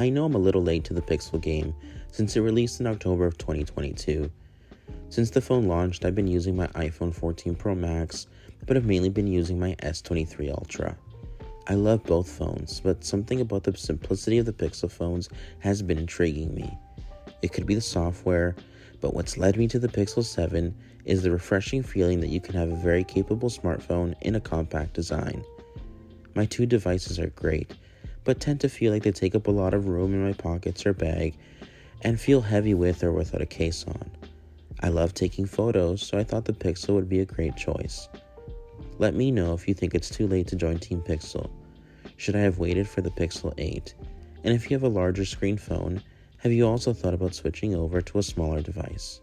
I know I'm a little late to the Pixel game since it released in October of 2022. Since the phone launched, I've been using my iPhone 14 Pro Max, but have mainly been using my S23 Ultra. I love both phones, but something about the simplicity of the Pixel phones has been intriguing me. It could be the software, but what's led me to the Pixel 7 is the refreshing feeling that you can have a very capable smartphone in a compact design. My two devices are great, but tend to feel like they take up a lot of room in my pockets or bag and feel heavy with or without a case on. I love taking photos, so I thought the Pixel would be a great choice. Let me know if you think it's too late to join Team Pixel. Should I have waited for the Pixel 8? And if you have a larger screen phone, have you also thought about switching over to a smaller device?